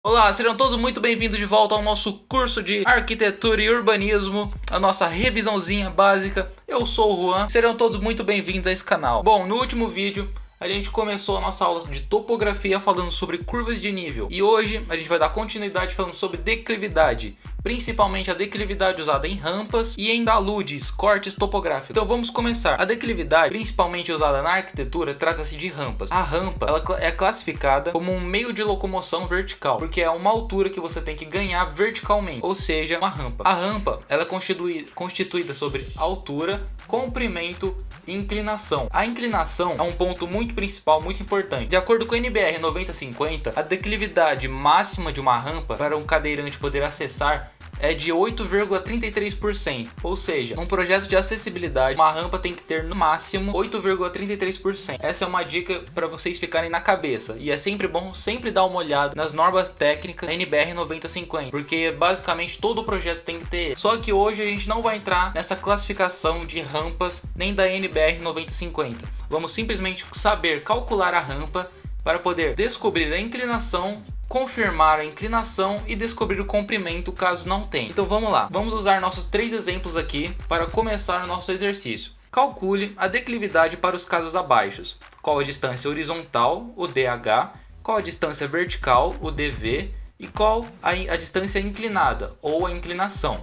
Olá, sejam todos muito bem-vindos de volta ao nosso curso de Arquitetura e Urbanismo, a nossa revisãozinha básica. Eu sou o Juan, serão todos muito bem-vindos a esse canal. Bom, no último vídeo a gente começou a nossa aula de topografia falando sobre curvas de nível. E hoje a gente vai dar continuidade falando sobre declividade, principalmente a declividade usada em rampas e em taludes, cortes topográficos. Então vamos começar. A declividade, principalmente usada na arquitetura, trata-se de rampas. A rampa ela é classificada como um meio de locomoção vertical, porque é uma altura que você tem que ganhar verticalmente, ou seja, uma rampa. A rampa ela é constituída sobre altura, comprimento e inclinação. A inclinação é um ponto muito principal, muito importante. De acordo com o NBR 9050, a declividade máxima de uma rampa para um cadeirante poder acessar é de 8,33%, ou seja, num projeto de acessibilidade, uma rampa tem que ter no máximo 8,33%. Essa é uma dica para vocês ficarem na cabeça, e é sempre bom sempre dar uma olhada nas normas técnicas da NBR 9050, porque basicamente todo projeto tem que ter. Só que hoje a gente não vai entrar nessa classificação de rampas nem da NBR 9050. Vamos simplesmente saber calcular a rampa para poder descobrir a inclinação, confirmar a inclinação e descobrir o comprimento caso não tenha. Então vamos lá, vamos usar nossos 3 exemplos aqui para começar o nosso exercício. Calcule a declividade para os casos abaixo. Qual a distância horizontal, o DH, qual a distância vertical, o DV, e qual a distância inclinada, ou a inclinação.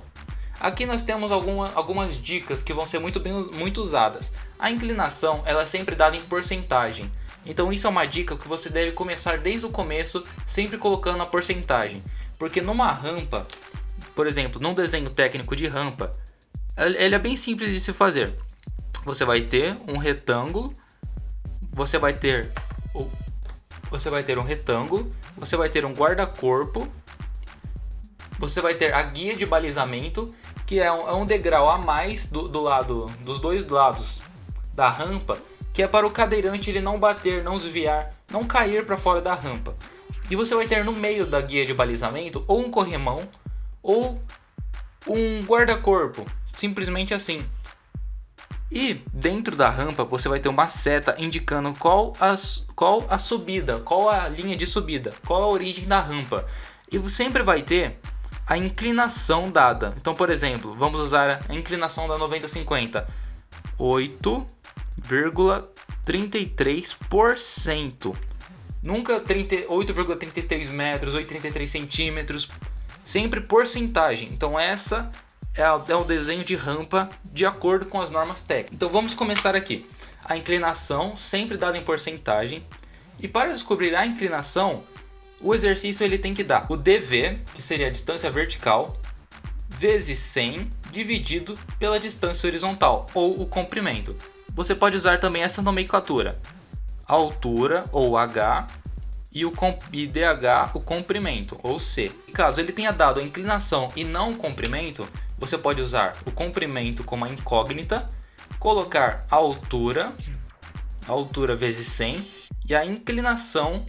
Aqui nós temos algumas dicas que vão ser muito usadas. A inclinação ela é sempre dada em porcentagem. Então isso é uma dica que você deve começar desde o começo, sempre colocando a porcentagem. Porque numa rampa, por exemplo, num desenho técnico de rampa, ele é bem simples de se fazer. Você vai ter um retângulo, você vai ter um retângulo, você vai ter um guarda-corpo, você vai ter a guia de balizamento, que é um degrau a mais dos dois lados da rampa, que é para o cadeirante ele não bater, não desviar, não cair para fora da rampa. E você vai ter no meio da guia de balizamento ou um corrimão ou um guarda-corpo, simplesmente assim. E dentro da rampa você vai ter uma seta indicando qual a subida, qual a linha de subida, qual a origem da rampa. E você sempre vai ter a inclinação dada. Então, por exemplo, vamos usar a inclinação da 9050. 8,33%. Nunca 8,33 metros, 8,33 centímetros. Sempre porcentagem. Então essa é o desenho de rampa de acordo com as normas técnicas. Então vamos começar aqui. A inclinação sempre dada em porcentagem. E para descobrir a inclinação, o exercício ele tem que dar o DV, que seria a distância vertical, vezes 100 dividido pela distância horizontal, ou o comprimento. Você pode usar também essa nomenclatura: altura, ou H, e DH, o comprimento, ou C. Caso ele tenha dado a inclinação e não o comprimento, você pode usar o comprimento como a incógnita, colocar a altura vezes 100, e a inclinação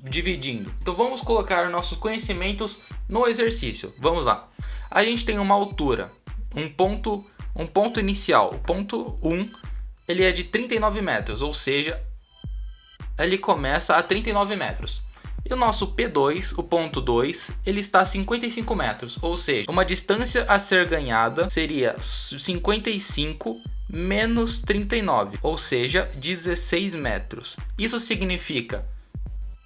dividindo. Então vamos colocar nossos conhecimentos no exercício. Vamos lá. A gente tem uma altura, um ponto inicial, o ponto 1, ele é de 39 metros, ou seja, ele começa a 39 metros. E o nosso P2, o ponto 2, ele está a 55 metros, ou seja, uma distância a ser ganhada seria 55 menos 39, ou seja, 16 metros. Isso significa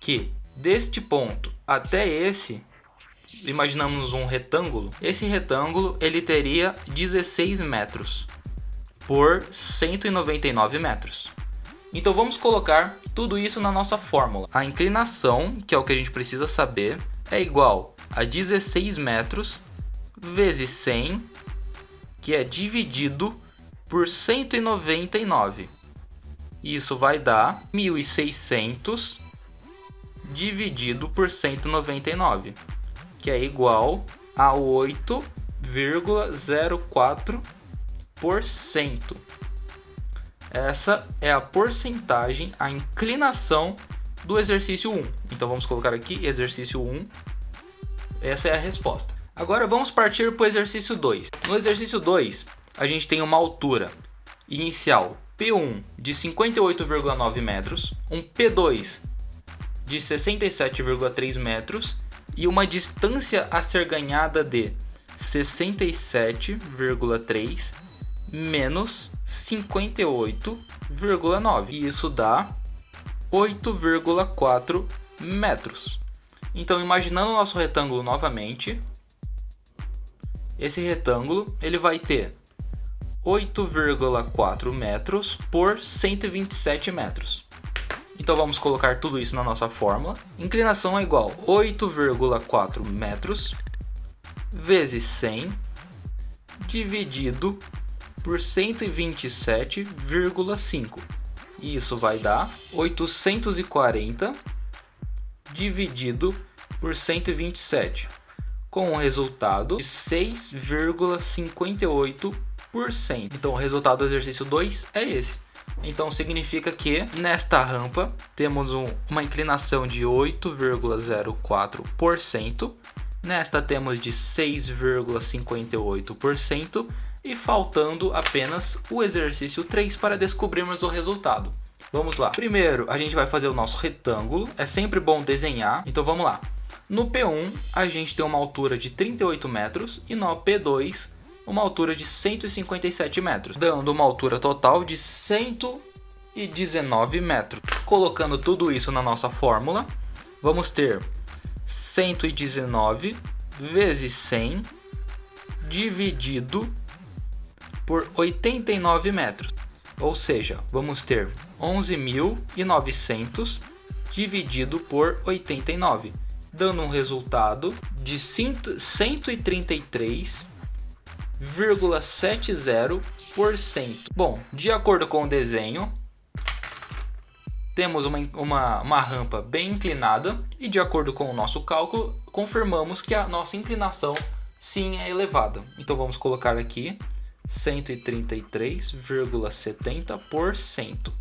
que deste ponto até esse, imaginamos um retângulo, esse retângulo ele teria 16 metros por 199 metros. Então vamos colocar tudo isso na nossa fórmula. A inclinação, que é o que a gente precisa saber, é igual a 16 metros vezes 100, que é dividido por 199. Isso vai dar 1.600 dividido por 199, que é igual a 8,04%. Essa é a porcentagem, a inclinação do exercício 1. Então vamos colocar aqui exercício 1. Essa é a resposta. Agora vamos partir para o exercício 2. No exercício 2, a gente tem uma altura inicial P1 de 58,9 metros, um P2 de 67,3 metros e uma distância a ser ganhada de 67,3 menos 58,9. E isso dá 8,4 metros. Então, imaginando o nosso retângulo novamente, esse retângulo ele vai ter 8,4 metros por 127 metros. Então vamos colocar tudo isso na nossa fórmula. Inclinação é igual a 8,4 metros vezes 100 dividido por 127,5. E isso vai dar 840 dividido por 127, com um resultado de 6,58%. Então o resultado do exercício 2 é esse. Então significa que nesta rampa temos uma inclinação de 8,04%, nesta temos de 6,58% e faltando apenas o exercício 3 para descobrirmos o resultado. Vamos lá. Primeiro a gente vai fazer o nosso retângulo, é sempre bom desenhar, então vamos lá. No P1 a gente tem uma altura de 38 metros e no P2 uma altura de 157 metros, dando uma altura total de 119 metros. Colocando tudo isso na nossa fórmula, vamos ter 119 vezes 100 dividido por 89 metros. Ou seja, vamos ter 11.900 dividido por 89, dando um resultado de 133,70%. Bom, de acordo com o desenho, temos uma rampa bem inclinada e de acordo com o nosso cálculo, confirmamos que a nossa inclinação sim é elevada. Então vamos colocar aqui 133,70%.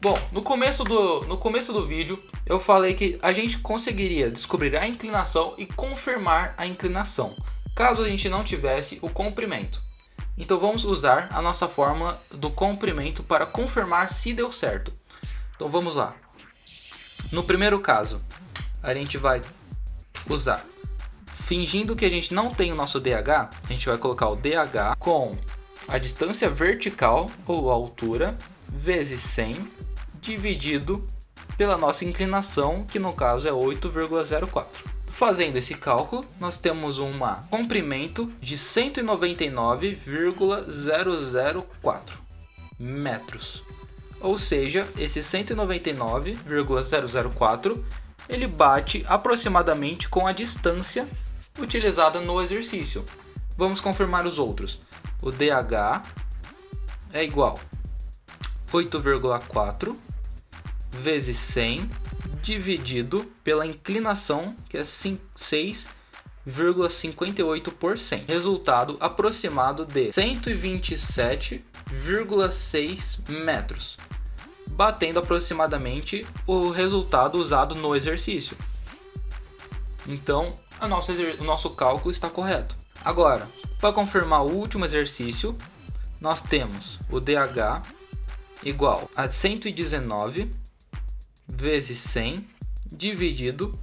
Bom, no começo do vídeo eu falei que a gente conseguiria descobrir a inclinação e confirmar a inclinação, caso a gente não tivesse o comprimento. Então vamos usar a nossa fórmula do comprimento para confirmar se deu certo. Então vamos lá. No primeiro caso, a gente vai usar, fingindo que a gente não tem o nosso DH, a gente vai colocar o DH com a distância vertical ou altura vezes 100 dividido pela nossa inclinação, que no caso é 8,04. Fazendo esse cálculo, nós temos um comprimento de 199,004 metros. Ou seja, esse 199,004 ele bate aproximadamente com a distância utilizada no exercício. Vamos confirmar os outros. O DH é igual a 8,4 vezes 100 dividido pela inclinação, que é 6,58%. Resultado aproximado de 127,6 metros, batendo aproximadamente o resultado usado no exercício. Então, o nosso cálculo está correto. Agora, para confirmar o último exercício, nós temos o DH igual a 119 vezes 100 dividido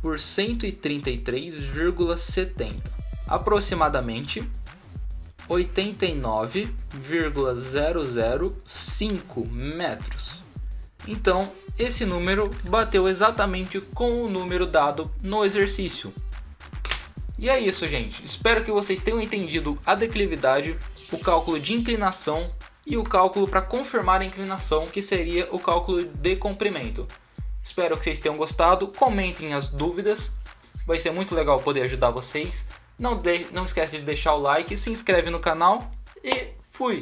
por 133,70, aproximadamente 89,005 metros. Então, esse número bateu exatamente com o número dado no exercício. E é isso, gente. Espero que vocês tenham entendido a declividade, o cálculo de inclinação e o cálculo para confirmar a inclinação, que seria o cálculo de comprimento. Espero que vocês tenham gostado. Comentem as dúvidas. Vai ser muito legal poder ajudar vocês. Não esquece de deixar o like, se inscreve no canal e fui!